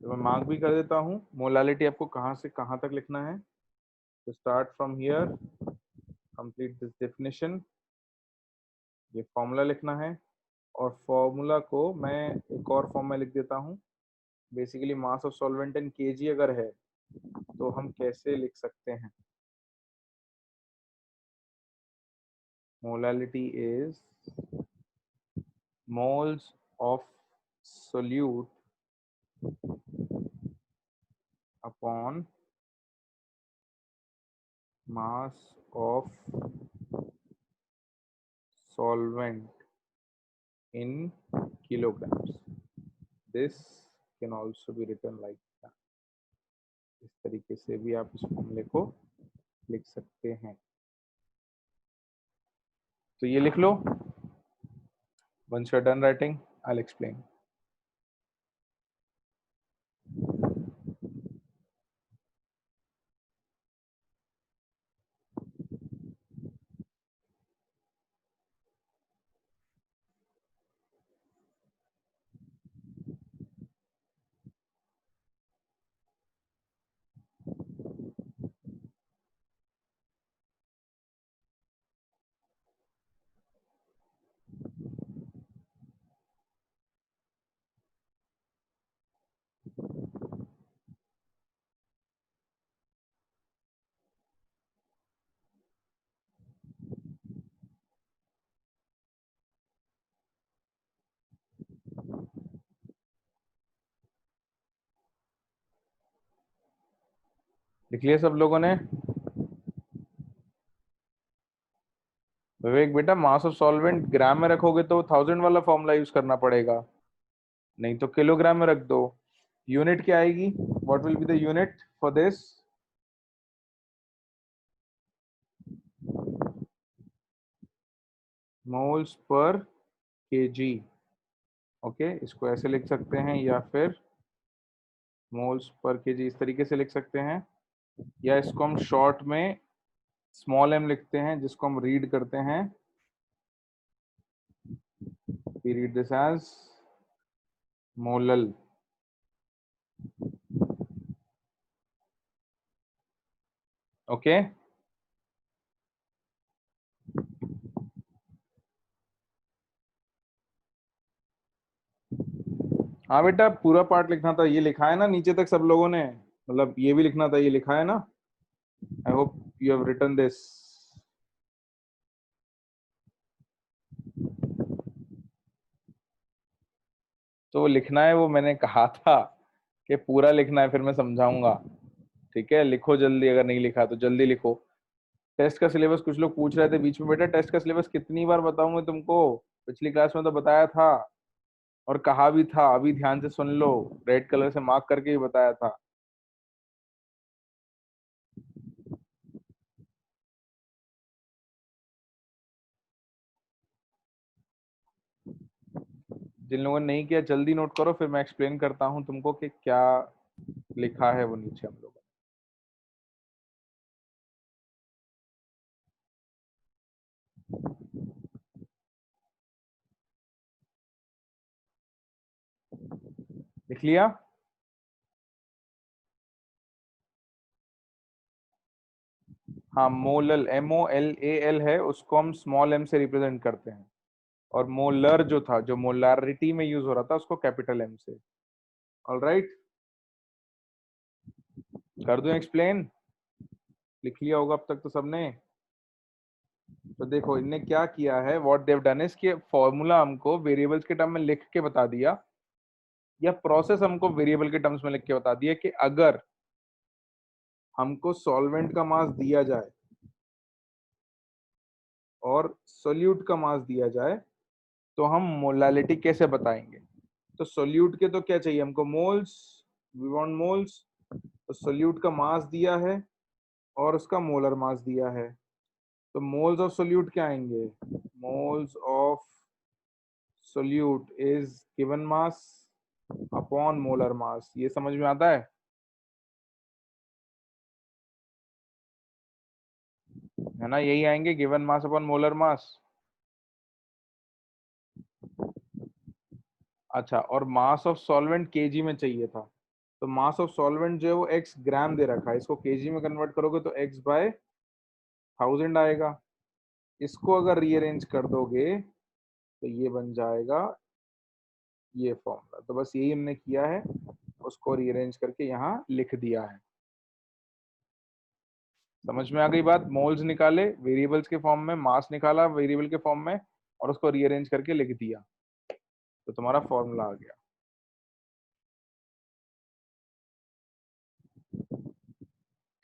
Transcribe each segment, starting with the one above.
तो मैं मार्क भी कर देता हूँ। मोलालिटी आपको कहाँ से कहाँ तक लिखना है, तो start from here, complete this definition, ये फॉर्मूला लिखना है। और फॉर्मूला को मैं एक और फॉर्म में लिख देता हूँ। Basically mass of solvent in KG अगर है तो हम कैसे लिख सकते हैं, molality is moles of solute upon mass of solvent in kilograms. This can also be written like that. इस तरीके से भी आप इस फॉर्मूले को लिख सकते हैं। तो ये लिख लो। Once you're done writing, I'll explain. लिख लिया सब लोगों ने? विवेक बेटा, मास ऑफ सॉल्वेंट ग्राम में रखोगे तो 1000 वाला फॉर्मूला यूज करना पड़ेगा, नहीं तो किलोग्राम में रख दो। यूनिट क्या आएगी? What will be the unit for this? Moles per KG. Okay, इसको ऐसे लिख सकते हैं, या फिर मोल्स पर केजी इस तरीके से लिख सकते हैं, या इसको हम शॉर्ट में स्मॉल एम लिखते हैं, जिसको हम रीड करते हैं, we read this as molal. Okay, हाँ बेटा, पूरा पार्ट लिखना था। ये लिखा है ना नीचे तक सब लोगों ने, मतलब ये भी लिखना था, ये लिखा है ना? I hope you have written this. तो लिखना है, वो मैंने कहा था कि पूरा लिखना है, फिर मैं समझाऊंगा। ठीक है, लिखो जल्दी, अगर नहीं लिखा तो जल्दी लिखो। टेस्ट का सिलेबस कुछ लोग पूछ रहे थे बीच में, बेटा टेस्ट का सिलेबस कितनी बार बताऊंगा तुमको? पिछली क्लास में तो बताया था, और कहा भी था, अभी ध्यान से सुन लो, रेड कलर से मार्क करके ही बताया था। जिन लोगों ने नहीं किया जल्दी नोट करो, फिर मैं एक्सप्लेन करता हूं तुमको कि क्या लिखा है वो नीचे हम लोगों ने। लिख लिया? हाँ, मोलल, MOLAL है, उसको हम स्मॉल एम से रिप्रेजेंट करते हैं। और मोलर जो था, जो मोलारिटी में यूज हो रहा था, उसको कैपिटल एम से। ऑल राइट, कर दूं एक्सप्लेन? लिख लिया होगा अब तक तो सबने। तो देखो इनने क्या किया है, व्हाट देव डन इज कि फॉर्मूला हमको वेरिएबल्स के टर्म में लिख के बता दिया, या प्रोसेस हमको वेरिएबल के टर्म्स में लिख के बता दिया, कि अगर हमको सॉल्वेंट का मास दिया जाए और सोल्यूट का मास दिया जाए, तो हम मोलालिटी कैसे बताएंगे। तो सोल्यूट के तो क्या चाहिए हमको, मोल्स, वी वांट मोल्स। तो सोल्यूट का मास दिया है और उसका मोलर मास दिया है, तो मोल्स ऑफ सोल्यूट क्या आएंगे, moles of solute is given mass upon molar मास। ये समझ में आता है ना? यही आएंगे, गिवन मास अपॉन मोलर मास। अच्छा, और मास ऑफ सॉल्वेंट केजी में चाहिए था, तो मास ऑफ सॉल्वेंट जो है वो x ग्राम दे रखा है, इसको केजी में कन्वर्ट करोगे तो x बाय 1000 आएगा। इसको अगर रीअरेंज कर दोगे तो ये बन जाएगा ये फॉर्मूला। तो बस यही हमने किया है, उसको रीअरेंज करके यहाँ लिख दिया है। समझ में आ गई बात? मोल्स निकाले वेरिएबल्स के फॉर्म में, मास निकाला वेरिएबल के फॉर्म में, और उसको रीअरेंज करके लिख दिया, तो तुम्हारा फॉर्मूला आ गया।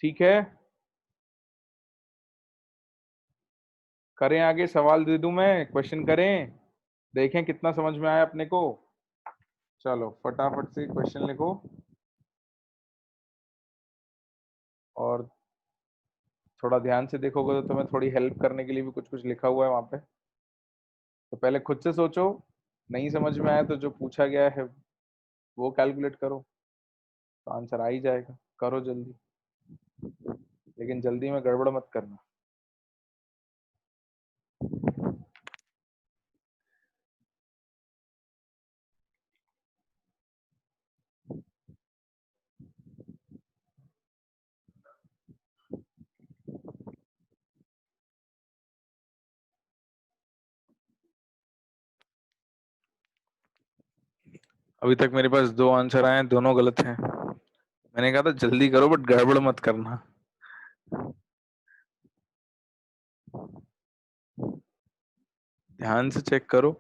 ठीक है, करें आगे? सवाल दे दूं मैं, क्वेश्चन करें, देखें कितना समझ में आया अपने को। चलो फटाफट से क्वेश्चन लिखो, और थोड़ा ध्यान से देखोगे तो तुम्हें थोड़ी हेल्प करने के लिए भी कुछ कुछ लिखा हुआ है वहां पे। तो पहले खुद से सोचो, नहीं समझ में आया तो जो पूछा गया है वो कैलकुलेट करो, तो आंसर आ ही जाएगा। करो जल्दी, लेकिन जल्दी में गड़बड़ मत करना। अभी तक मेरे पास 2 आंसर आए हैं, दोनों गलत हैं। मैंने कहा था जल्दी करो बट गड़बड़ मत करना। ध्यान से चेक करो।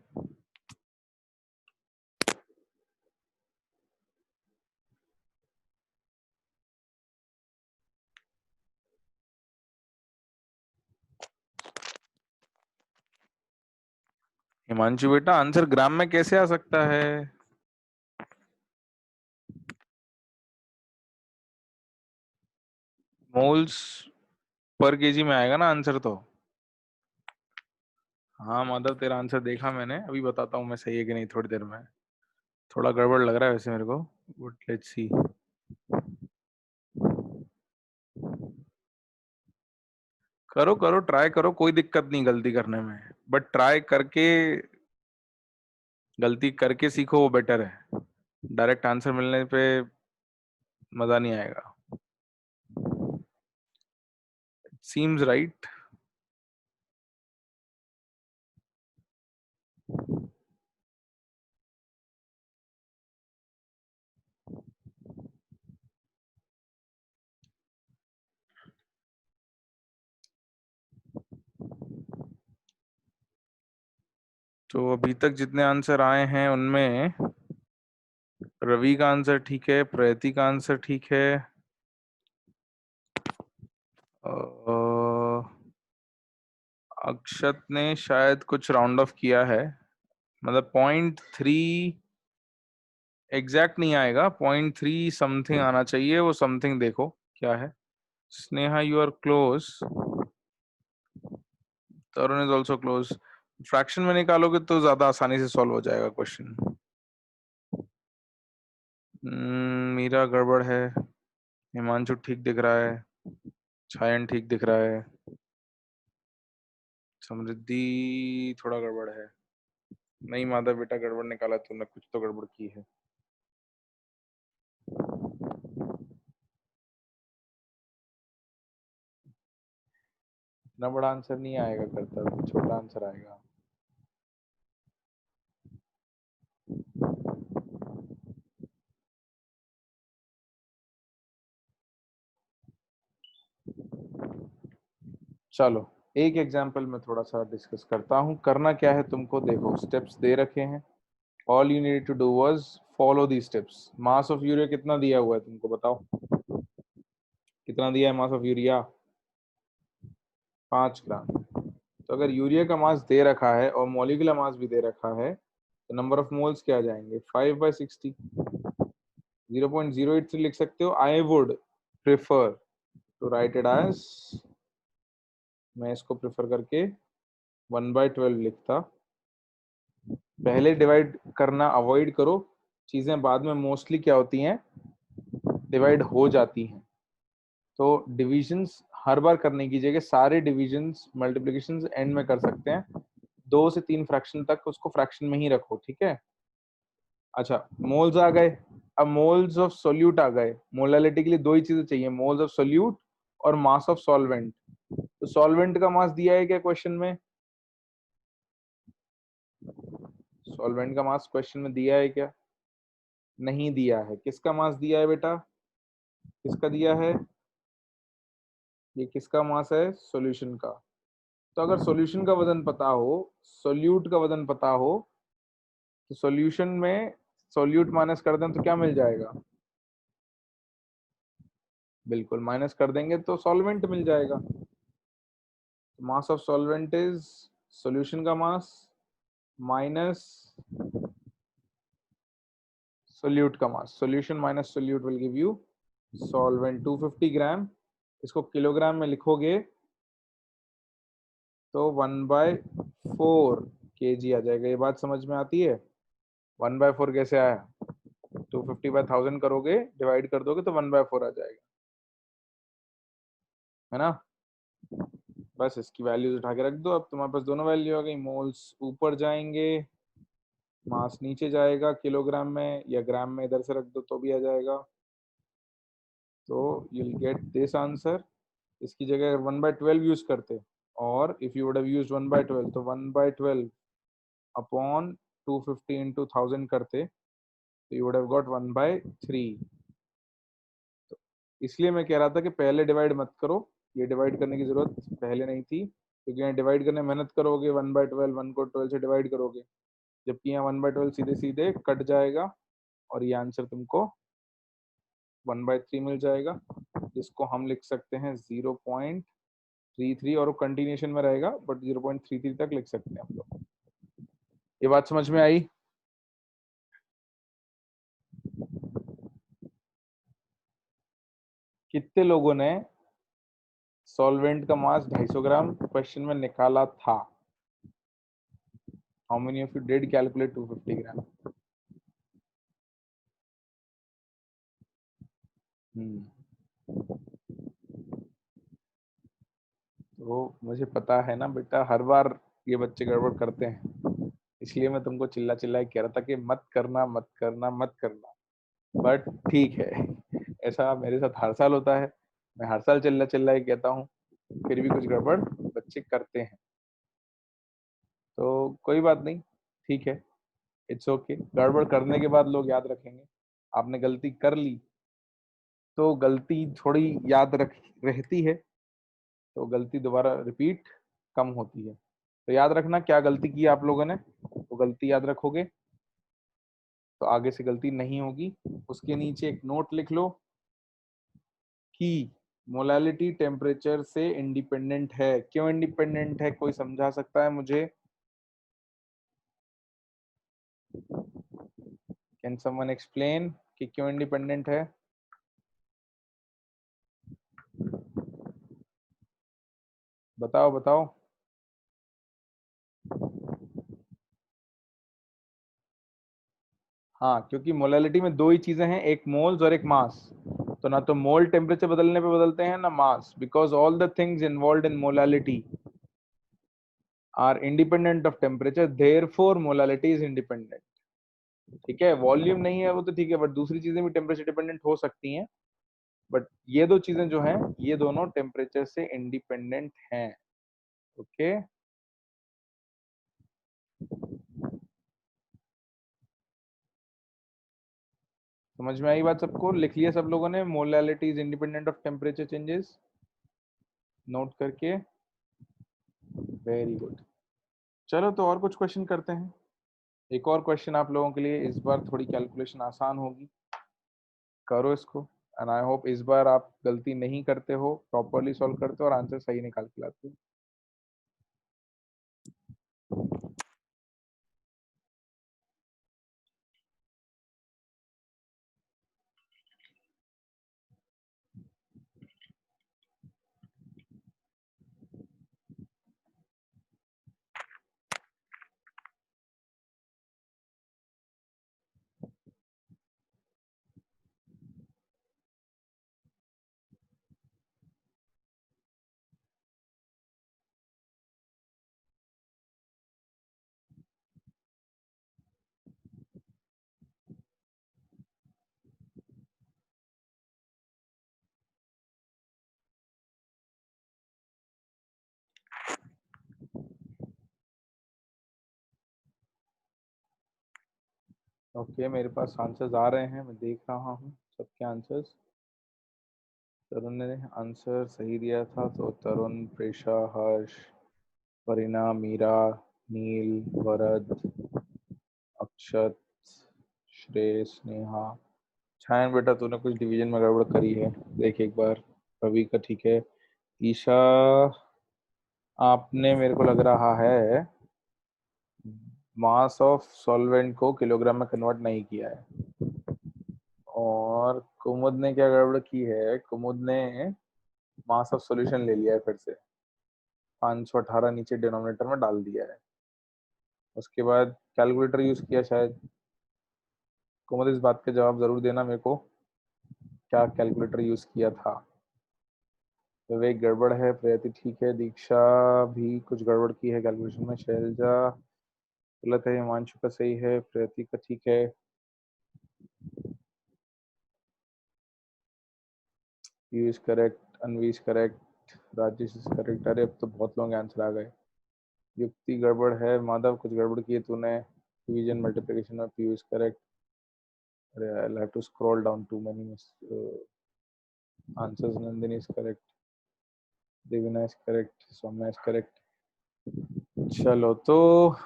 हिमांशु बेटा, आंसर ग्राम में कैसे आ सकता है? मोल्स पर केजी में आएगा ना आंसर तो। हाँ माधव, तेरा आंसर देखा मैंने, अभी बताता हूँ मैं सही है कि नहीं थोड़ी देर में। थोड़ा गड़बड़ लग रहा है वैसे मेरे को, बट लेट्स सी। करो करो, ट्राई करो, कोई दिक्कत नहीं गलती करने में, बट ट्राई करके, गलती करके सीखो, वो बेटर है। डायरेक्ट आंसर मिलने पे मजा नहीं आएगा। Seems right. तो अभी तक जितने आंसर आए हैं उनमें रवि का आंसर ठीक है, प्रयति का आंसर ठीक है, अक्षत ने शायद कुछ राउंड ऑफ किया है, मतलब 0.3 एग्जैक्ट नहीं आएगा, 0.3 समथिंग आना चाहिए, वो समथिंग देखो क्या है। Sneha you are close, Tarun is also close. Fraction में निकालोगे तो ज्यादा आसानी से सॉल्व हो जाएगा क्वेश्चन। मीरा गड़बड़ है, हिमांशु ठीक दिख रहा है, छायन ठीक दिख रहा है, समृद्धि थोड़ा गड़बड़ है। नहीं माधव बेटा, गड़बड़ निकाला तूने, कुछ तो गड़बड़ की है। इतना बड़ा आंसर नहीं आएगा करता, छोटा आंसर आएगा। चलो एक एग्जाम्पल में थोड़ा सा डिस्कस करता हूँ। करना क्या है तुमको, देखो स्टेप्स दे रखे हैं, all you need to do was follow the steps. Mass of urea कितना दिया हुआ है तुमको बताओ, कितना दिया है मास ऑफ यूरिया? 5 ग्राम। तो अगर यूरिया का मास दे रखा है और मॉलिक्यूलर मास भी दे रखा है, तो नंबर ऑफ मोल्स क्या आ जाएंगे? 5/60, 0.083 लिख सकते हो। I would prefer to write it as, मैं इसको प्रेफर करके 1/12 लिखता। पहले डिवाइड करना अवॉइड करो, चीजें बाद में मोस्टली क्या होती हैं, डिवाइड हो जाती हैं। तो डिविजन्स हर बार करने की जगह सारे डिविजन्स मल्टीप्लिकेशंस एंड में कर सकते हैं। 2 से 3 फ्रैक्शन तक उसको फ्रैक्शन में ही रखो, ठीक है? अच्छा मोल्स आ गए, अब मोल्स ऑफ सोल्यूट आ गए। मोलालिटी के लिए दो ही चीजें चाहिए, मोल्स ऑफ सोल्यूट और मास ऑफ सॉल्वेंट। तो सॉल्वेंट का मास दिया है क्या क्वेश्चन में? सॉल्वेंट का मास क्वेश्चन में दिया है क्या? नहीं दिया है। किसका मास दिया है बेटा? किसका दिया है? ये किसका मास है? सॉल्यूशन का। तो अगर सॉल्यूशन का वजन पता हो, सोल्यूट का वजन पता हो, तो सॉल्यूशन में सोल्यूट माइनस कर दें तो क्या मिल जाएगा? बिल्कुल, माइनस कर देंगे तो सॉल्वेंट मिल जाएगा। Mass of solvent is solution का मास माइनस सोल्यूट का mass. Solution minus solute will give you solvent. 250 gram, इसको किलोग्राम में लिखोगे तो 1/4 kg आ जाएगा। ये बात समझ में आती है? 1/4 कैसे आया? 250/1000 करोगे, डिवाइड कर दोगे तो 1/4 आ जाएगा, है ना? बस इसकी वैल्यूज उठा के रख दो। अब तुम्हारे पास दोनों वैल्यू आ गई। मोल्स ऊपर जाएंगे, मास नीचे जाएगा किलोग्राम में, या ग्राम में इधर से रख दो तो भी आ जाएगा। तो यूल गेट दिस आंसर। इसकी जगह अगर 1/12 यूज करते, और if you would have used 1/12, तो 1/12 अपॉन 250 इंटू 1000 करते, तो यू वुड हैव गॉट 1/3। तो इसलिए मैं कह रहा था कि पहले डिवाइड मत करो, ये डिवाइड करने की जरूरत पहले नहीं थी, क्योंकि यहाँ डिवाइड करने में मेहनत करोगे, 1/12, 1 को 12 से डिवाइड करोगे, जबकि यहाँ 1/12 सीधे सीधे कट जाएगा और ये आंसर तुमको 1/3 मिल जाएगा, जिसको हम लिख सकते हैं 0.33, और वो कंटिन्यूशन में रहेगा बट 0.33 तक लिख सकते हैं हम लोग। ये बात समझ में आई? कितने लोगों ने सॉल्वेंट का मास 250 ग्राम क्वेश्चन में निकाला था? How many of you did calculate 250 ग्राम? तो मुझे पता है ना बेटा, हर बार ये बच्चे गड़बड़ करते हैं, इसलिए मैं तुमको चिल्ला चिल्ला के कह रहा था कि मत करना मत करना मत करना। बट ठीक है, ऐसा मेरे साथ हर साल होता है, मैं हर साल चिल्ला चिल्ला के कहता हूँ, फिर भी कुछ गड़बड़ बच्चे करते हैं। तो कोई बात नहीं, ठीक है, इट्स ओके। गड़बड़ करने के बाद लोग याद रखेंगे। आपने गलती कर ली तो गलती थोड़ी याद रख रहती है, तो गलती दोबारा रिपीट कम होती है। तो याद रखना क्या गलती की आप लोगों ने, तो गलती याद रखोगे तो आगे से गलती नहीं होगी। उसके नीचे एक नोट लिख लो कि मोलालिटी टेम्परेचर से इंडिपेंडेंट है। क्यों इंडिपेंडेंट है, कोई समझा सकता है मुझे? कैन समवन एक्सप्लेन कि क्यों इंडिपेंडेंट है? बताओ बताओ। हाँ, क्योंकि मोलालिटी में दो ही चीजें हैं, एक मोल्स और एक मास। तो ना तो मोल टेम्परेचर बदलने पे बदलते हैं ना mass, because all the things involve in molality are independent of temperature, therefore molality is independent. ठीक है, वॉल्यूम नहीं है वो तो ठीक है, बट दूसरी चीजें भी टेम्परेचर डिपेंडेंट हो सकती हैं, बट ये दो चीजें जो हैं ये दोनों टेम्परेचर से इंडिपेंडेंट हैं। ओके, समझ में आई बात सबको? लिख लिया सब लोगों ने, molality is independent of temperature changes, note करके? Very good. चलो तो और कुछ क्वेश्चन करते हैं। एक और क्वेश्चन आप लोगों के लिए, इस बार थोड़ी कैलकुलेशन आसान होगी, करो इसको। एंड आई होप इस बार आप गलती नहीं करते हो, प्रॉपरली सॉल्व करते हो और आंसर सही निकाल के लाते हो। ओके, मेरे पास आंसर्स आ रहे हैं, मैं देख रहा हूँ सबके आंसर्स। तरुण ने आंसर सही दिया था, तो तरुण, प्रेषा, हर्ष, परिणा, मीरा, नील, वरद, अक्षत, श्रेय, स्नेहा। छायन बेटा, तूने कुछ डिवीजन में गड़बड़ करी है, देख एक बार। रवि का ठीक है। ईशा, आपने मेरे को लग रहा है मास ऑफ सॉल्वेंट को किलोग्राम में कन्वर्ट नहीं किया है। और कुमुद ने क्या गड़बड़ की है, कुमुद ने मास ऑफ सॉल्यूशन ले लिया है फिर से, 518 नीचे डिनोमिनेटर में डाल दिया है। उसके बाद कैलकुलेटर यूज किया शायद। कुमुद, इस बात का जवाब जरूर देना मेरे को, क्या कैलकुलेटर यूज किया था। विवेक गड़बड़ है, प्रयति ठीक है, दीक्षा भी कुछ गड़बड़ की है कैलकुलेशन में, शैलजा गलत है, हिमांशु का सही है, प्रयति का ठीक है। Piyush correct, Anvish correct, Rajesh is correct. अरे अब तो बहुत लोग आंसर आ गए। युक्ति गड़बड़ है, माधव कुछ गड़बड़ की है तूने, डिवीजन मल्टीप्लिकेशन में। पीयूष करेक्ट। अरे I have to scroll down, too many answers. Nandini is correct, Devina is correct, Saumya is correct. चलो तो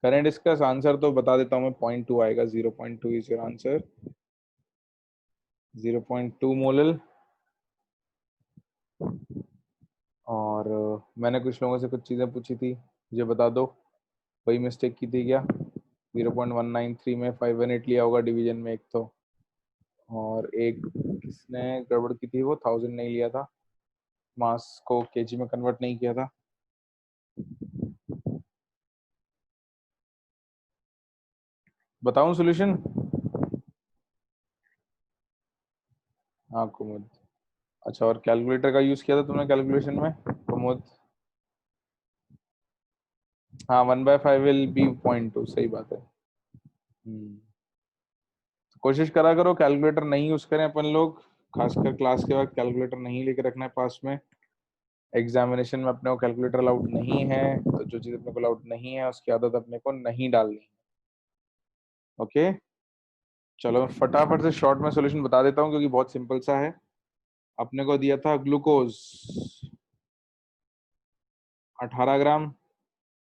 करें डिस्कस। आंसर तो बता देता हूँ मैं, 0.2 आएगा, 0.2 इज योर आंसर। 0.2 मोलल। और मैंने कुछ लोगों से कुछ चीज़ें पूछी थी, मुझे बता दो वही मिस्टेक की थी क्या। 0.193 में 518 लिया होगा डिवीजन में एक तो, और एक किसने गड़बड़ की थी, वो 1000 नहीं लिया था, मास को केजी में कन्वर्ट नहीं किया था। बताऊं सॉल्यूशन? हाँ कुमुद। अच्छा, और कैलकुलेटर का यूज किया था तुमने कैलकुलेशन में कुमुद? हाँ, 1/5 विल बी 0.2, सही बात है। तो कोशिश करा करो कैलकुलेटर नहीं यूज करें अपन लोग, खासकर क्लास के वक्त कैलकुलेटर नहीं लेके रखना है पास में। एग्जामिनेशन में अपने को कैलकुलेटर अलाउड नहीं है, तो जो चीज अपने को अलाउड नहीं है उसकी आदत अपने को नहीं डालनी है। ओके, चलो मैं फटाफट से शॉर्ट में सॉल्यूशन बता देता हूँ, क्योंकि बहुत सिंपल सा है। अपने को दिया था ग्लूकोज 18 ग्राम,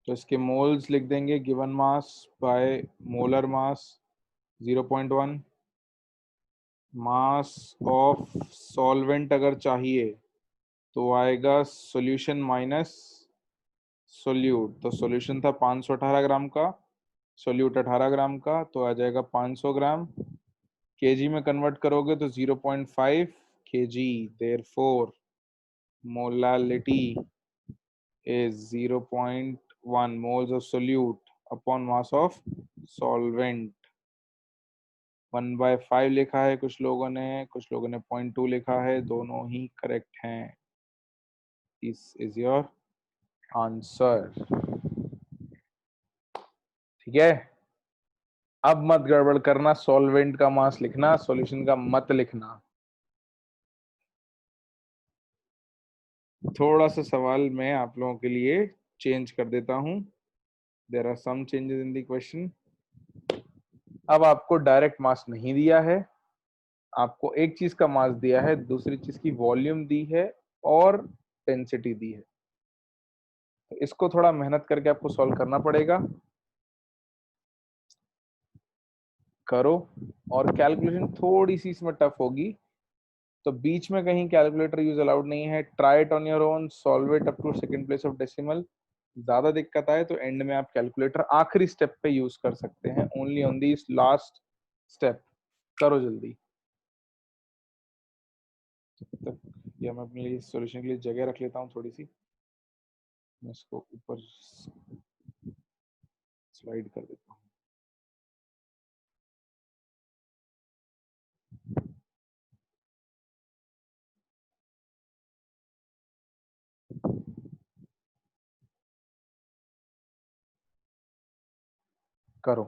तो इसके मोल्स लिख देंगे given mass by molar mass 0.1। Mass of solvent अगर चाहिए तो आएगा सॉल्यूशन माइनस सोल्यूट। तो सॉल्यूशन था 518 ग्राम का, सोल्यूट 18 ग्राम का, तो आ जाएगा 500 ग्राम। केजी में कन्वर्ट करोगे तो 0.5 KG. Therefore molality is 0.1 moles of solute upon mass of solvent। 1/5 लिखा है कुछ लोगों ने, कुछ लोगों ने 0.2 लिखा है, दोनों ही करेक्ट हैं। This is your answer. ठीक है, अब मत गड़बड़ करना, सॉल्वेंट का मास लिखना, सॉल्यूशन का मत लिखना। थोड़ा सा सवाल मैं आप लोगों के लिए चेंज कर देता हूं। There are some changes in the question. अब आपको डायरेक्ट मास नहीं दिया है, आपको एक चीज का मास दिया है, दूसरी चीज की वॉल्यूम दी है, और डेंसिटी दी है। तो इसको थोड़ा मेहनत करके आपको सॉल्व करना पड़ेगा। करो। और कैलकुलेशन थोड़ी सी इसमें टफ होगी, तो बीच में कहीं कैलकुलेटर यूज अलाउड नहीं है। Try it on your own, solve it up to second place of decimal. ज्यादा दिक्कत आए तो एंड में आप कैलकुलेटर आखिरी स्टेप पे यूज कर सकते हैं, only on this last step. करो जल्दी। तब तक या मैं अपने लिए सॉल्यूशन के लिए जगह रख लेता हूँ थोड़ी सी, मैं इसको ऊपर स्लाइड कर देता हूँ। करो।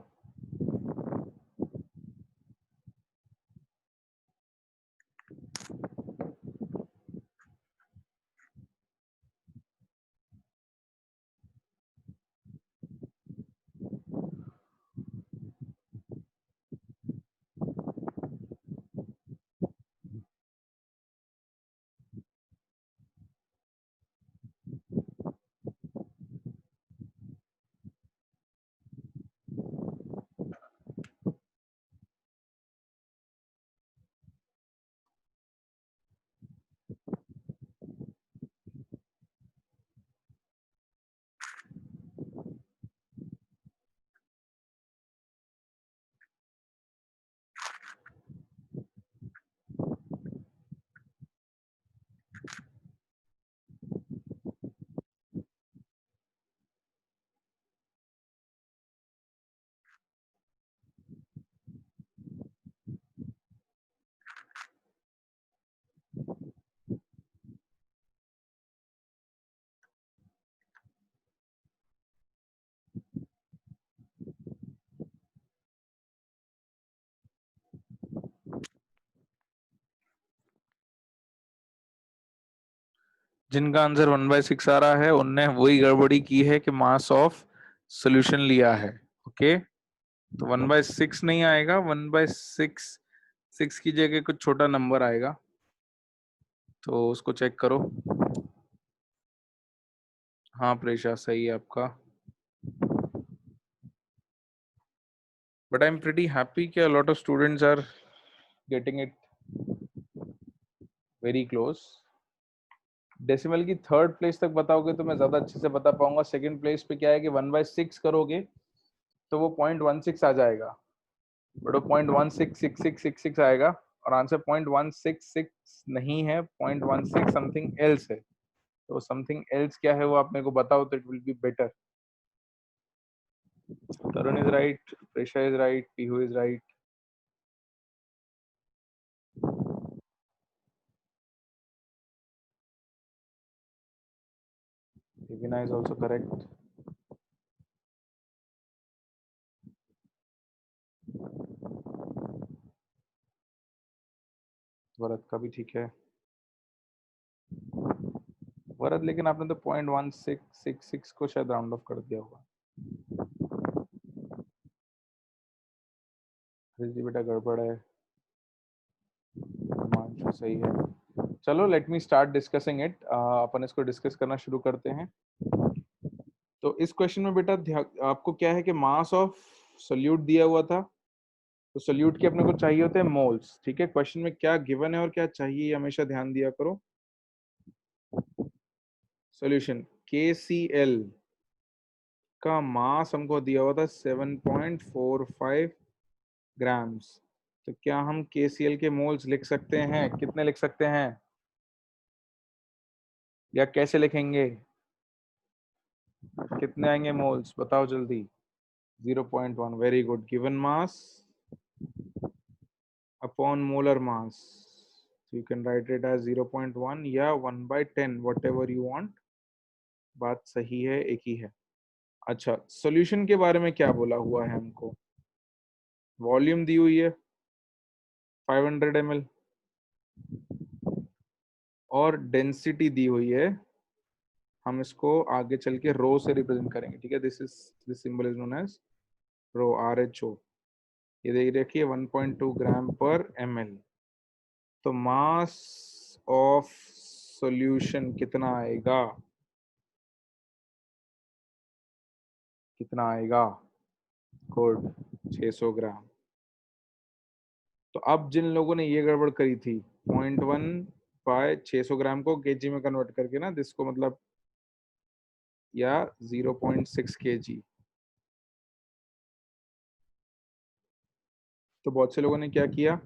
जिनका आंसर 1/6 आ रहा है उनने वही गड़बड़ी की है कि मास ऑफ सोल्यूशन लिया है। ओके, तो 1/6 नहीं आएगा, 1/6, 6 की जगह कुछ छोटा नंबर आएगा, तो उसको चेक करो। हाँ प्रेशा, सही है आपका। But I am pretty happy कि a lot of students are getting it very close. Decimal की थर्ड प्लेस तक बताओगे तो मैं ज्यादा अच्छे से बता पाऊंगा। सेकंड प्लेस पे क्या है कि 1/6 करोगे तो वो 0.16 आ जाएगा, बट वो 0.166666 आएगा, और आंसर 0.166 नहीं है, 0.16 समथिंग एल्स है। तो समथिंग एल्स क्या है वो आप मेरे को बताओ तो it will be better. Tarun is right, Presha is right, Pihu is right. Divina is also correct. वरद का भी ठीक है। वरद, लेकिन आपने तो 0.1666 को शायद राउंड ऑफ कर दिया होगा। जी बेटा गड़बड़ है, हिमांशु सही है। चलो let me start discussing it. अपन इसको डिस्कस करना शुरू करते हैं। तो इस क्वेश्चन में बेटा आपको क्या है कि मास ऑफ सोल्यूट दिया हुआ था, तो सोल्यूट के अपने को चाहिए होते हैं मोल्स। ठीक है, क्वेश्चन में क्या गिवन है और क्या चाहिए हमेशा ध्यान दिया करो। सॉल्यूशन KCl का मास हमको दिया हुआ था 7.45 ग्राम्स। तो क्या हम KCl के मोल्स लिख सकते हैं? कितने लिख सकते हैं या कैसे लिखेंगे? कितने आएंगे मोल्स बताओ जल्दी। 0.1, very good. Given mass upon molar mass, you can write it as 0.1 या 1/10, वट एवर यू वांट। बात सही है, एक ही है। अच्छा, सॉल्यूशन के बारे में क्या बोला हुआ है हमको? वॉल्यूम दी हुई है 500 ml और डेंसिटी दी हुई है, हम इसको आगे चल के रो से रिप्रेजेंट करेंगे। ठीक है, this symbol is known as rho, RHO। ये देख रखिए 1.2 ग्राम पर ml। तो मास ऑफ सॉल्यूशन कितना आएगा? कितना आएगा? गुड, 600 ग्राम। तो अब जिन लोगों ने ये गड़बड़ करी थी, 0.1 बाय 600 ग्राम को केजी में कन्वर्ट करके ना, जिसको मतलब, या 0.6 kg, तो बहुत से लोगों ने क्या किया,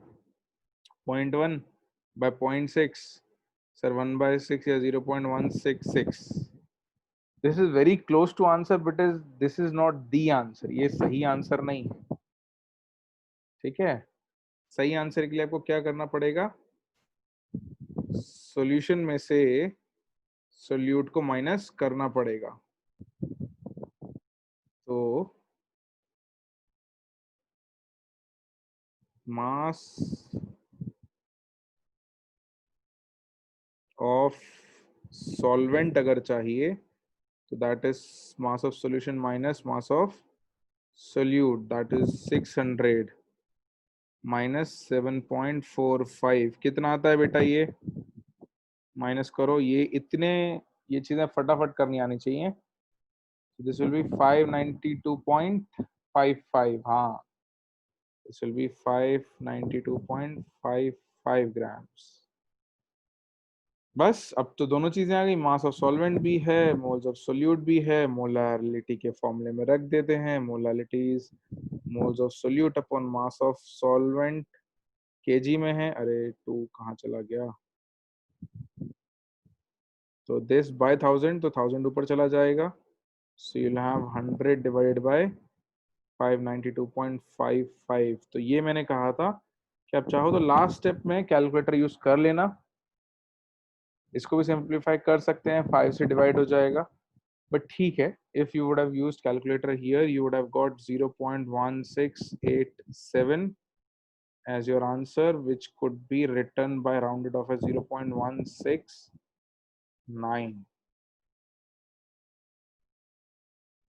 0.1 बाय 0.6, सर 1/6 या 0.166। This is very close to answer, but is this is not the answer. ये सही आंसर नहीं है। ठीक है, सही आंसर के लिए आपको क्या करना पड़ेगा? सॉल्यूशन में से सोल्यूट को माइनस करना पड़ेगा। तो मास ऑफ सॉल्वेंट अगर चाहिए तो that is mass of solution minus mass of solute, that is 600 minus 7.45। कितना आता है बेटा? ये माइनस करो, ये इतने, ये चीजें फटाफट करनी आनी चाहिए। This will be 592.55। हाँ, दिस विल बी 592.55 grams। बस अब तो दोनों चीजें आ गई, मास ऑफ सॉल्वेंट भी है, मोल्स ऑफ सोल्यूट भी है। मोलारिटी के फॉर्मूले में रख देते हैं, molarity is moles of solute upon mass of solvent, KG में है। अरे टू कहाँ चला गया? तो दिस बाय 1000, तो 1000 ऊपर चला जाएगा, so you will have 100 divided by 592.55। तो ये मैंने कहा था कि आप चाहो तो लास्ट स्टेप में कैलकुलेटर यूज कर लेना, इसको भी सिंप्लीफाई कर सकते हैं, 5 से डिवाइड हो जाएगा। बट ठीक है, if you would have used calculator here, you would have got 0.1687 as your answer, which could be written by rounded off as 0.16 9.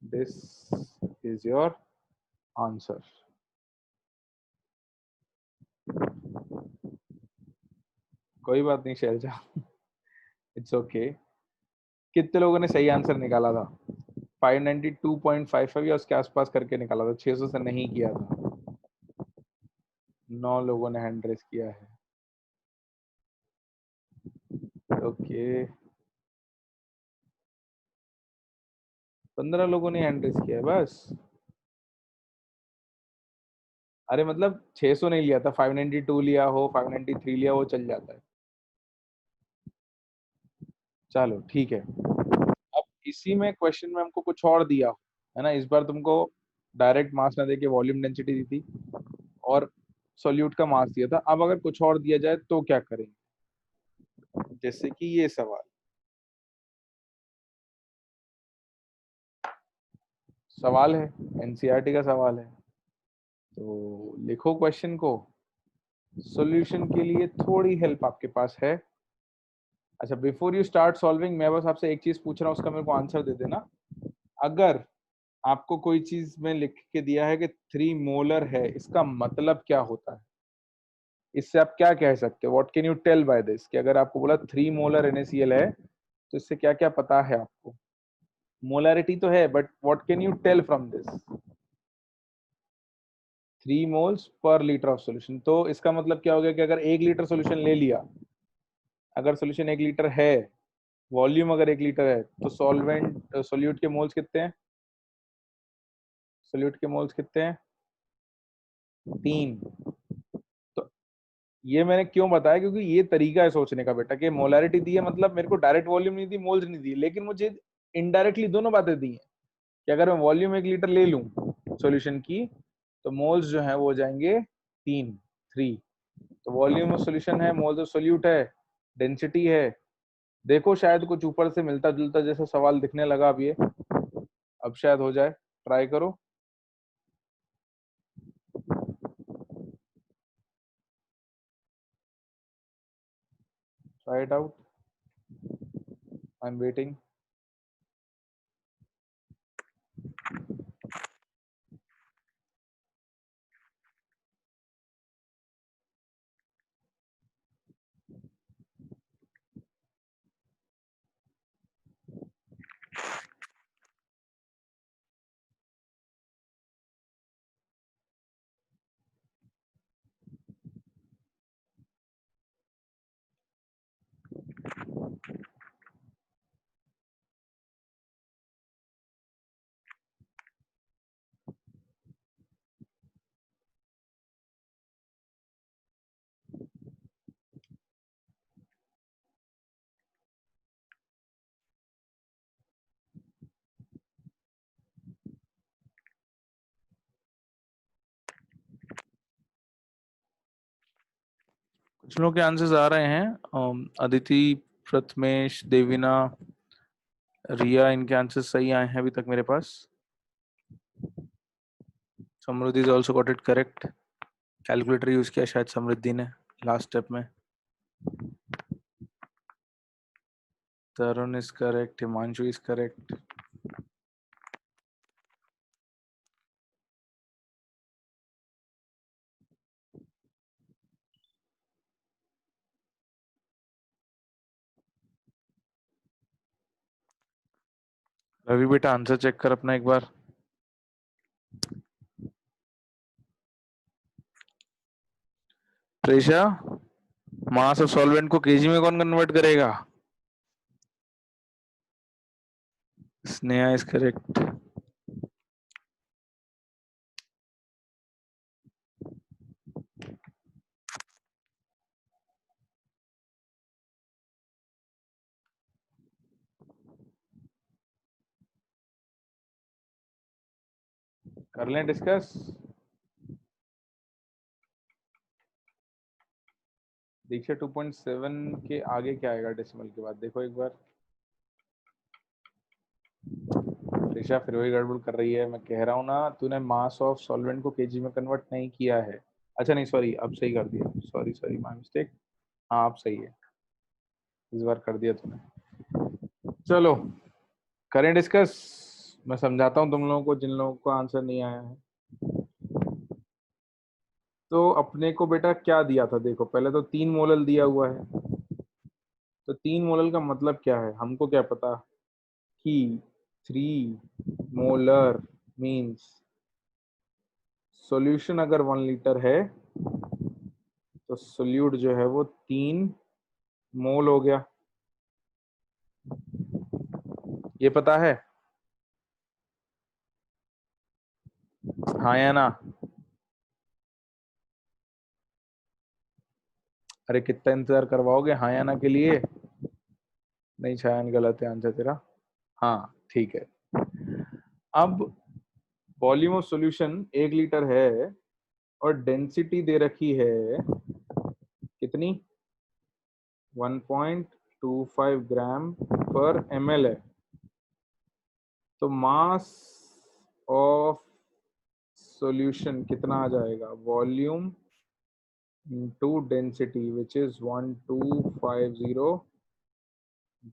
This is your answer. कोई बात नहीं शैलजा, इट्स ओके। कितने लोगों ने सही आंसर निकाला था? 592.55 या उसके आसपास करके निकाला था, 600 से नहीं किया था। 9 लोगों ने हैंड रेस किया है। ओके, 15 लोगों ने हैंड रेस किया है बस। अरे मतलब 600 नहीं लिया था, 592 लिया हो, 593 लिया हो, चल जाता है। चलो ठीक है। अब इसी में क्वेश्चन में हमको कुछ और दिया हो, है ना। इस बार तुमको डायरेक्ट मास ना देके वॉल्यूम डेंसिटी दी थी और सॉल्यूट का मास दिया था। अब अगर कुछ और दिया जाए तो क्या करेंगे? जैसे कि ये सवाल है, एनसीईआरटी का सवाल है। तो लिखो क्वेश्चन को, सॉल्यूशन के लिए थोड़ी हेल्प आपके पास है। अच्छा, बिफोर यू स्टार्ट सॉल्विंग, मैं बस आपसे एक चीज पूछ रहा हूँ, उसका मेरे को आंसर दे देना। अगर आपको कोई चीज में लिख के दिया है कि 3 मोलर है, इसका मतलब क्या होता है? इससे आप क्या कह सकते हो? What can you tell by this? कि अगर आपको बोला 3 मोलर NaCl है, तो इससे क्या क्या पता है आपको? मोलरिटी तो है, but what can you tell from this? 3 moles per litre of solution. तो इसका मतलब क्या हो गया कि अगर 1 लीटर सोल्यूशन ले लिया, अगर सोल्यूशन 1 लीटर है, वॉल्यूम अगर 1 लीटर है, तो सॉल्वेंट सोल्यूट के मोल्स कितने हैं? सोल्यूट के मोल्स कितने हैं? 3। तो ये मैंने क्यों बताया? क्योंकि ये तरीका है सोचने का बेटा, कि मोलैरिटी दी है मतलब मेरे को डायरेक्ट वॉल्यूम नहीं दी, मोल्स नहीं दी, लेकिन मुझे इनडायरेक्टली दोनों बातें दी हैं कि अगर मैं वॉल्यूम 1 लीटर ले लूं सॉल्यूशन की, तो मोल्स जो है वो हो जाएंगे 3। तो वॉल्यूम ऑफ सॉल्यूशन है, मोल्स ऑफ सोल्यूट है, डेंसिटी है। देखो शायद कुछ ऊपर से मिलता जुलता जैसा सवाल दिखने लगा अब ये, अब शायद हो जाए, ट्राई करो, try it out, I am waiting. कुछ लोगों के आंसर्स आ रहे हैं, अदिति, प्रथमेश, देविना, रिया, इनके आंसर्स सही आए हैं अभी तक मेरे पास। Samriddhi is also got it correct. Calculator use किया शायद समृद्धि ने लास्ट स्टेप में। Tarun is correct, Himanshu is correct. Ravi बेटा आंसर चेक कर अपना एक बार। प्रेशा, मास ऑफ सॉल्वेंट को केजी में कौन कन्वर्ट करेगा? Sneha is correct. कर लें डिस्कस। दीक्षा 2.7 के आगे क्या आएगा डेसिमल के बाद? देखो एक बार। ऋषा फिर वही गड़बड़ कर रही है, मैं कह रहा हूँ ना, तूने मास ऑफ सॉल्वेंट को केजी में कन्वर्ट नहीं किया है। अच्छा नहीं, सॉरी, अब सही कर दिया, सॉरी सॉरी, माय मिस्टेक। हाँ अब सही है, इस बार कर दिया तूने। चलो करें डिस्कस। मैं समझाता हूँ तुम लोगों को, जिन लोगों को आंसर नहीं आया है। तो अपने को बेटा क्या दिया था, देखो पहले तो 3 मोलल दिया हुआ है। तो 3 मोलल का मतलब क्या है, हमको क्या पता कि 3 मोलर मीन्स सॉल्यूशन अगर 1 लीटर है तो सोल्यूट जो है वो 3 मोल हो गया। ये पता है? हाँ या ना? अरे कितना इंतजार करवाओगे हाँ या ना के लिए? नहीं शायद गलत है आंसर तेरा। हाँ ठीक है। अब वॉल्यूम ऑफ सॉल्यूशन 1 लीटर है और डेंसिटी दे रखी है कितनी, 1.25 ग्राम पर ml है। तो मास ऑफ सॉल्यूशन कितना आ जाएगा, volume into density which is 1250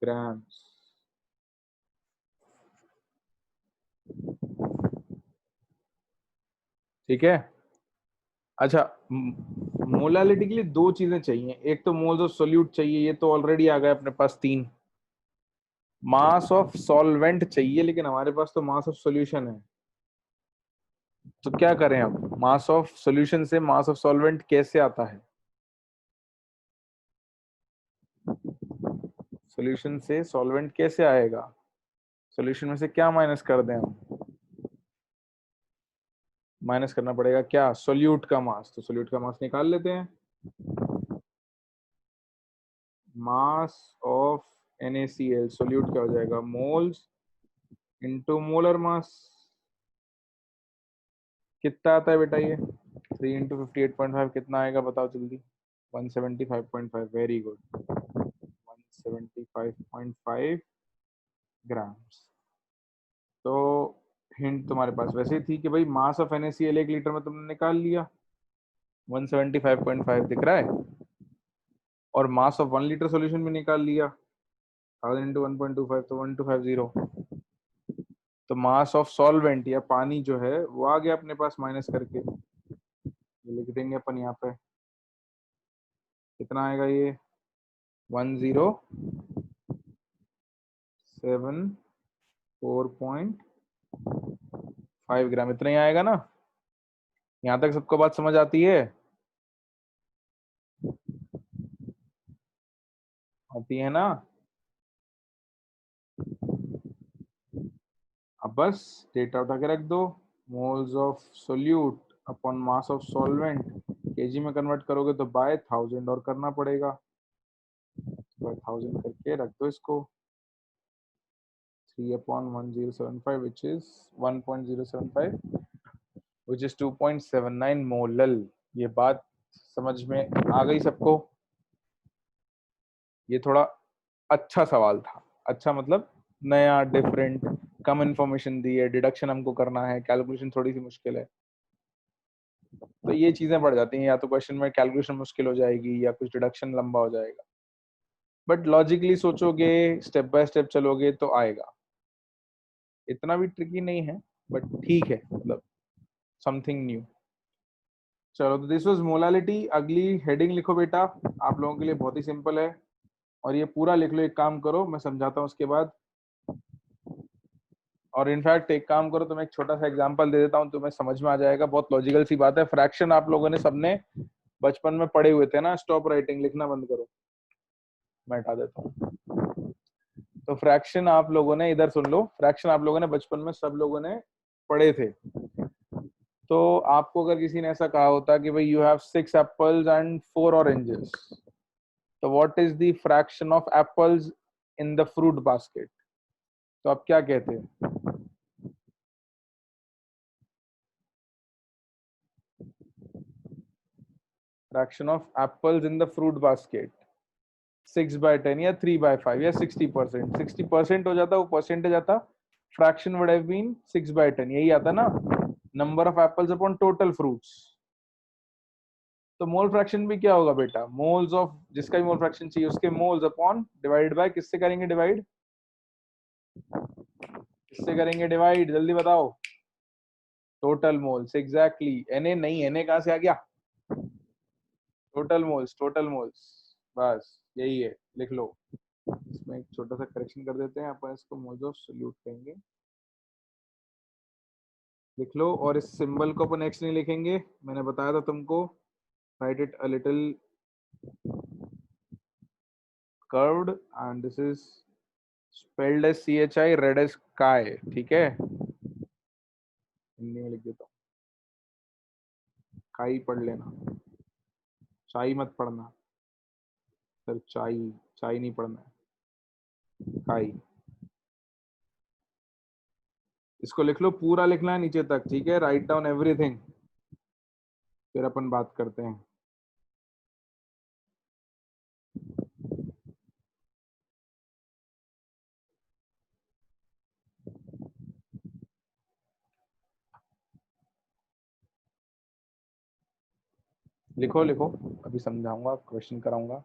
grams. ठीक है। अच्छा, मोलालिटी के लिए 2 चीजें चाहिए, एक तो मोल्स ऑफ सोल्यूट चाहिए, ये तो ऑलरेडी आ गया अपने पास 3। मास ऑफ सॉल्वेंट चाहिए, लेकिन हमारे पास तो मास ऑफ सॉल्यूशन है। तो क्या करें अब, मास ऑफ सॉल्यूशन से मास ऑफ सॉल्वेंट कैसे आता है? सॉल्यूशन से सॉल्वेंट कैसे आएगा? सॉल्यूशन में से क्या माइनस कर दें हम? माइनस करना पड़ेगा क्या, सोल्यूट का मास। तो सोल्यूट का मास निकाल लेते हैं। मास ऑफ NaCl सोल्यूट क्या हो जाएगा, मोल्स इनटू मोलर मास। कितना आता है बेटा ये, 3 × 58.5 कितना आएगा बताओ जल्दी। 175.5, वेरी गुड, 175.5 ग्राम्स। तो हिंट तुम्हारे पास वैसे ही थी कि भाई मास ऑफ NaCl 1 लीटर में तुमने निकाल लिया, 175.5 दिख रहा है। और मास ऑफ 1 लीटर सॉल्यूशन भी निकाल लिया, 1000 इंटू 1.25 तो 1250। तो मास ऑफ सॉल्वेंट या पानी जो है वो आ गया अपने पास माइनस करके, ये लिख देंगे अपन यहाँ पे। कितना आएगा ये, 1074.5 ग्राम, इतना ही आएगा ना? यहाँ तक सबको बात समझ आती है? आती है ना? अब बस डेटा उठा के रख दो, moles of solute upon mass of solvent, KG में कन्वर्ट करोगे तो बाय 1000 और करना पड़ेगा। बाय 1000 करके रख दो इसको, 3/1075 which is 1.075 which is 2.79 molal. ये बात समझ में आ गई सबको? ये थोड़ा अच्छा सवाल था, अच्छा मतलब नया, डिफरेंट, कम इंफॉर्मेशन दी है, डिडक्शन हमको करना है, कैलकुलेशन थोड़ी सी मुश्किल है। तो ये चीजें बढ़ जाती हैं, या तो क्वेश्चन में कैलकुलेशन मुश्किल हो जाएगी या कुछ डिडक्शन लंबा हो जाएगा। बट लॉजिकली सोचोगे, स्टेप बाय स्टेप चलोगे तो आएगा। इतना भी ट्रिकी नहीं है, बट ठीक है, मतलब समथिंग न्यू। चलो तो दिस वाज मोलालिटी। अगली हेडिंग लिखो बेटा, आप लोगों के लिए बहुत ही सिंपल है, और ये पूरा लिख लो। एक काम करो, मैं समझाता हूँ उसके बाद। और इनफैक्ट एक काम करो, तो मैं एक छोटा सा एग्जांपल दे देता हूँ, तुम्हें समझ में आ जाएगा। बहुत लॉजिकल सी बात है। फ्रैक्शन आप लोगों ने सबने बचपन में पढ़े हुए थे ना, स्टॉप राइटिंग, लिखना बंद करो, मैं हटा देता हूँ। तो फ्रैक्शन आप लोगों ने, इधर सुन लो, फ्रैक्शन आप लोगों ने बचपन में सब लोगों ने पढ़े थे। तो आपको अगर किसी ने ऐसा कहा होता कि भाई you have 6 apples and 4 oranges, तो what is the fraction of apples in the fruit basket? तो आप क्या कहते हैं? Fraction of apples in the fruit basket, 6/10 या 3/5 या 60%। 60% हो जाता, वो परसेंटेज आता, फ्रैक्शन वुड हैव बीन 6/10, यही आता ना, number of apples upon total fruits. तो मोल फ्रैक्शन भी क्या होगा बेटा, मोल्स ऑफ, जिसका भी मोल फ्रैक्शन चाहिए उसके मोल्स अपॉन, डिवाइडेड बाय, किससे करेंगे डिवाइड, किससे करेंगे डिवाइड, जल्दी बताओ। Total moles, exactly. Na नहीं, Na कहां से आ गया? टोटल मोल्स, टोटल मोल्स, बस यही है, लिख लो। इसमें एक छोटा सा करेक्शन कर देते हैं, अपन इसको मोल्स ऑफ सोल्यूट कहेंगे, लिख लो। और इस सिंबल को अपन एक्स नहीं लिखेंगे, मैंने बताया था तुमको, right it a little curved and this is spelled as CHI, red as sky, ठीक है, हिंदी में लिख देता हूँ, काई पढ़ लेना, चाई मत पढ़ना, सर चाई, चाई नहीं पढ़ना है, काई। इसको लिख लो, पूरा लिखना है नीचे तक, ठीक है, राइट डाउन एवरीथिंग, फिर अपन बात करते हैं। लिखो लिखो, अभी समझाऊंगा, क्वेश्चन कराऊंगा।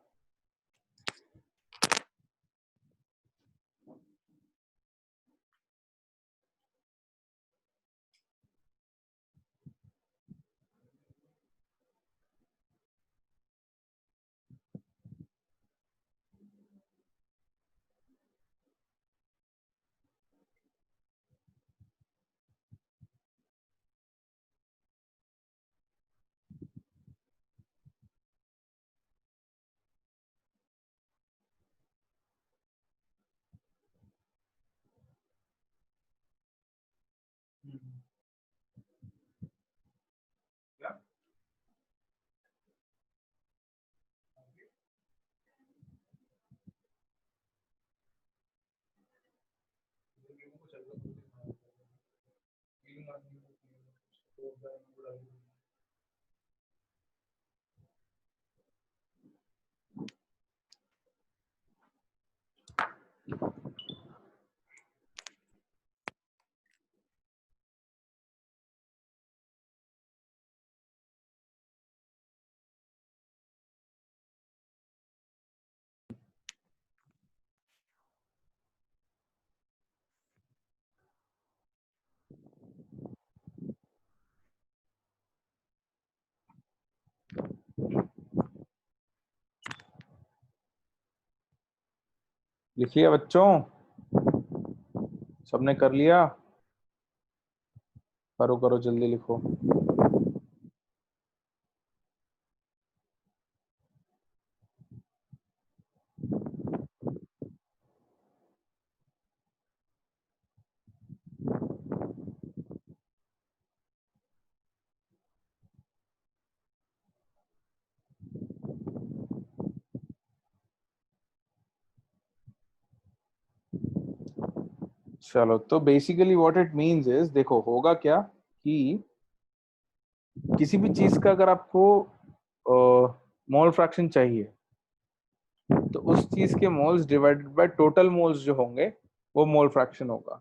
लिख लिया बच्चों, सबने कर लिया? करो करो, जल्दी लिखो। चलो, तो basically what it means is, देखो होगा क्या कि किसी भी चीज का अगर आपको मोल फ्रैक्शन चाहिए, तो उस चीज के moles divided by total moles जो होंगे, वो मोल फ्रैक्शन होगा।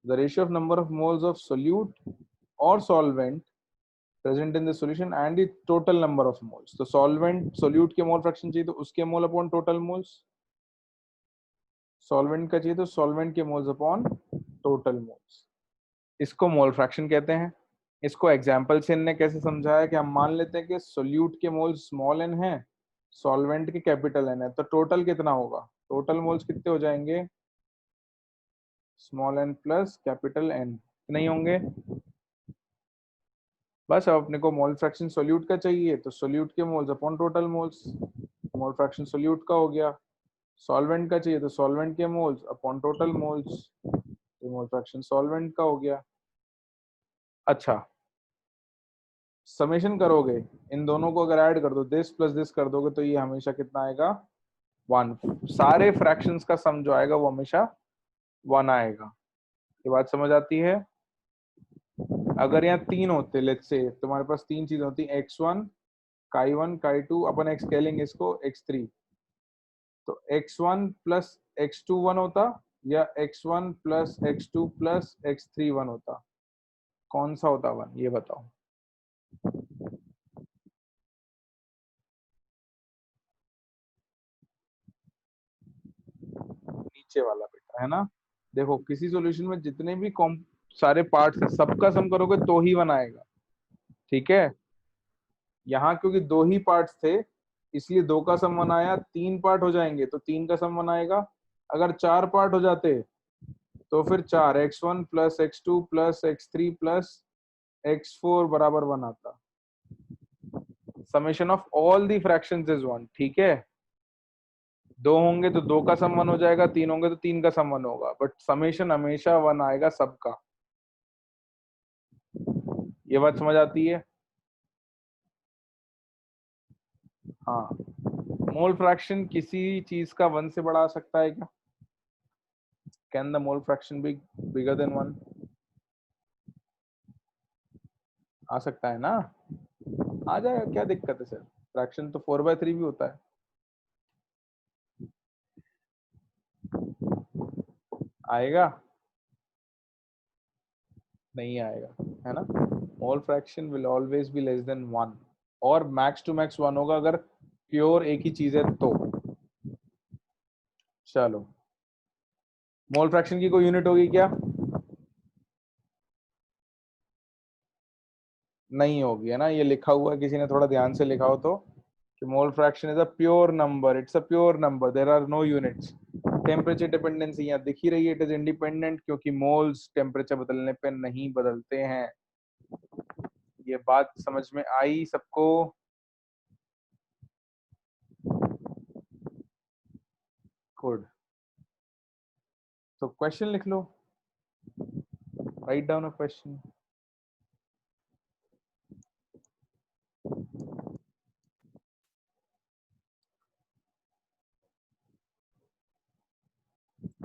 The ratio of number of moles of solute और solvent present in the solution and the total number of moles. तो सॉल्वेंट, सोल्यूट के मोल फ्रैक्शन चाहिए तो उसके mole upon total moles, solvent का चाहिए तो सॉल्वेंट के मोल्स अपॉन टोटल मोल्स, इसको मोल फ्रैक्शन कहते हैं। इसको एग्जाम्पल से इनने कैसे समझाया कि हम मान लेते हैं कि सोल्यूट के मोल्स स्मॉल एन है, सॉल्वेंट के कैपिटल एन है, तो टोटल कितना होगा? टोटल मोल्स कितने हो जाएंगे? Small n plus capital N, नहीं होंगे? बस अब अपने को मोल फ्रैक्शन सोल्यूट का चाहिए, तो सोल्यूट के moles upon total moles, mole fraction solute का हो गया। सॉल्वेंट का चाहिए तो सॉल्वेंट के मोल्स अपॉन टोटल मोल्स, तो मोल फ्रैक्शन सॉल्वेंट का हो गया। अच्छा, समेशन करोगे, इन दोनों को अगर ऐड कर दो, दिस प्लस दिस कर दोगे, तो ये हमेशा कितना आएगा? 1। सारे फ्रैक्शंस का सम जो आएगा वो हमेशा 1 आएगा। ये बात समझ आती है? अगर यहाँ 3 होते, लेट्स से तुम्हारे पास 3 चीजें होती, x1, काई 1, काई 2, अपन x कह लेंगे इसको, x3, तो x1 प्लस x2 1 होता, या x1 plus x2 plus x3 1 होता? कौन सा होता 1, ये बताओ। नीचे वाला बेटा, है ना? देखो किसी सॉल्यूशन में जितने भी सारे पार्ट्स है सबका सम करोगे तो ही वन आएगा। ठीक है, यहाँ क्योंकि दो ही पार्ट्स थे इसलिए दो का सम वन आया, तीन पार्ट हो जाएंगे तो तीन का सम वन आएगा। अगर चार पार्ट हो जाते तो फिर चार, x1 plus x2 plus x3 plus x4 बराबर वन आता। Summation of all the fractions is one. ठीक है, दो होंगे तो दो का सम वन हो जाएगा, तीन होंगे तो तीन का सम वन होगा, बट समेशन हमेशा वन आएगा सबका। ये बात समझ आती है? हाँ, मोल फ्रैक्शन किसी चीज का वन से बड़ा आ सकता है क्या? Can the mole fraction be bigger than one? आ सकता है ना, आ जाएगा, क्या दिक्कत है सर? फ्रैक्शन तो 4/3 भी होता है। आएगा? नहीं आएगा, है ना। Mole fraction will always be less than one, और मैक्स टू मैक्स वन होगा अगर प्योर एक ही चीज है तो। चलो, मोल फ्रैक्शन की कोई यूनिट होगी क्या? नहीं होगी, है ना। ये लिखा हुआ है, किसी ने थोड़ा ध्यान से लिखा हो तो, कि mole fraction is a pure number, it's a pure number, there are no units. Temperature dependency यहाँ दिख ही रही है, इट इज इंडिपेंडेंट, क्योंकि मोल्स टेम्परेचर बदलने पे नहीं बदलते हैं। ये बात समझ में आई सबको? गुड। तो क्वेश्चन लिख लो, राइट डाउन अ क्वेश्चन।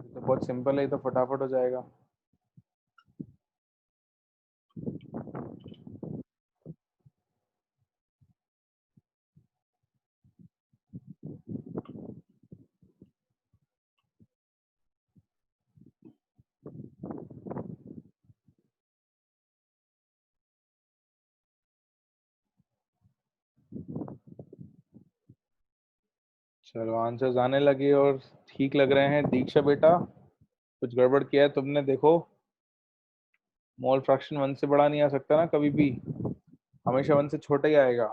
तो बहुत सिंपल है, तो फटाफट हो जाएगा। चलो, आंसर्स आने लगे और ठीक लग रहे हैं। दीक्षा बेटा, कुछ गड़बड़ किया है तुमने, देखो। मोल फ्रैक्शन वन से बड़ा नहीं आ सकता ना कभी भी, हमेशा वन से छोटा ही आएगा।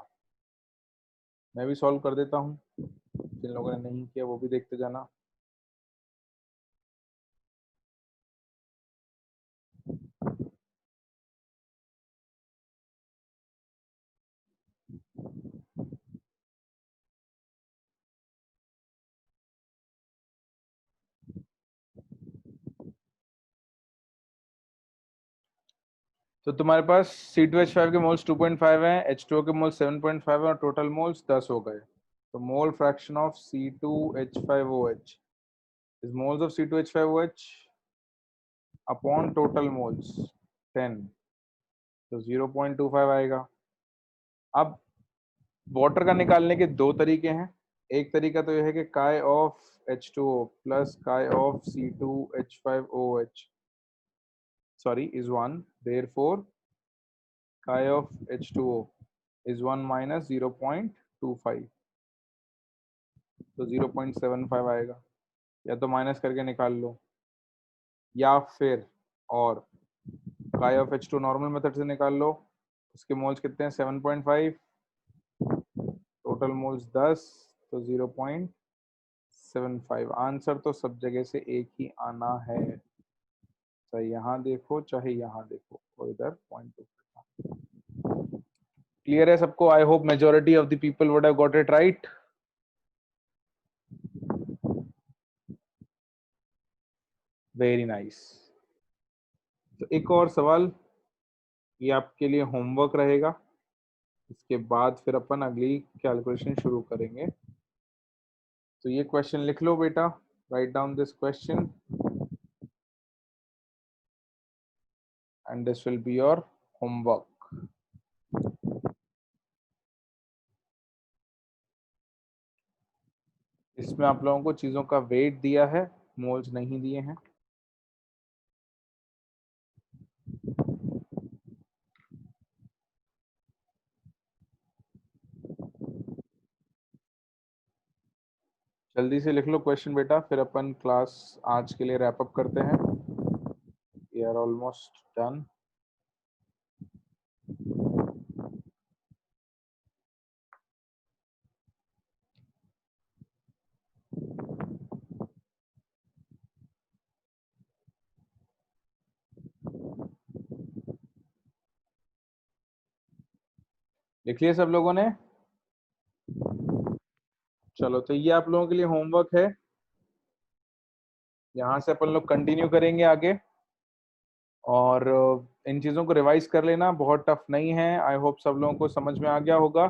मैं भी सॉल्व कर देता हूँ, जिन लोगों ने नहीं किया वो भी देखते जाना। तो तुम्हारे पास C2H5 के मोल्स 2.5 हैं, H2O के मोल्स 7.5 हैं, और टोटल मोल्स 10 हो गए। तो mole fraction of C2H5OH is moles of C2H5OH upon total moles 10, तो 0.25 आएगा। अब वाटर का निकालने के दो तरीके हैं। एक तरीका तो यह है कि काय ऑफ H2O प्लस काय of C2H5OH sorry is 1, therefore chi of H2O is 1 minus 0.25, तो 0.75 आएगा। या तो माइनस करके निकाल लो, या फिर और chi of H2 normal method से निकाल लो। उसके मोल्स कितने हैं? 7.5, टोटल मोल्स 10, तो 0.75। आंसर तो सब जगह से एक ही आना है, चाहे यहाँ देखो चाहे यहाँ देखो, और इधर पॉइंट। क्लियर है सबको? I hope majority of the people would have got it right. Very nice. तो एक और सवाल, ये आपके लिए होमवर्क रहेगा। इसके बाद फिर अपन अगली कैलकुलेशन शुरू करेंगे। तो ये क्वेश्चन लिख लो बेटा, write down this question and this will be your homework. इसमें आप लोगों को चीजों का वेट दिया है, मोल्स नहीं दिए हैं। जल्दी से लिख लो क्वेश्चन बेटा, फिर अपन क्लास आज के लिए रैप अप करते हैं। We are almost done. लिख लिया सब लोगों ने? चलो तो ये आप लोगों के लिए होमवर्क है, यहाँ से अपन लोग कंटिन्यू करेंगे आगे। और इन चीज़ों को रिवाइज कर लेना, बहुत टफ नहीं है। आई होप सब लोगों को समझ में आ गया होगा।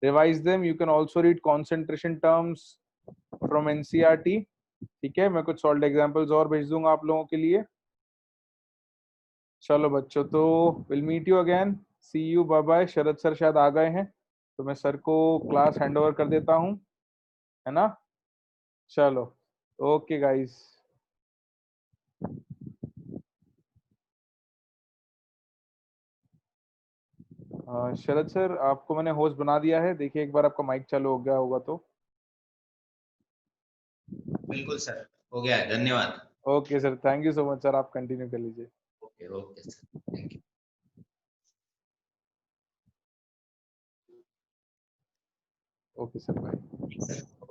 Revise them. You can also read concentration terms from NCERT. ठीक है, मैं कुछ सॉल्व एग्जांपल्स और भेज दूंगा आप लोगों के लिए। चलो बच्चों, तो will meet you again, see you, bye bye. Sharad sir शायद आ गए हैं, तो मैं सर को क्लास हैंड ओवर कर देता हूँ, है ना? चलो, ओके गाइस। शरद सर, आपको मैंने होस्ट बना दिया है, देखिए एक बार आपका माइक चालू हो गया होगा तो। बिल्कुल सर, हो गया है, धन्यवाद। Okay sir, thank you so much sir, आप कंटिन्यू कर लीजिए। Okay okay sir, thank you. Okay sir, bye. Sir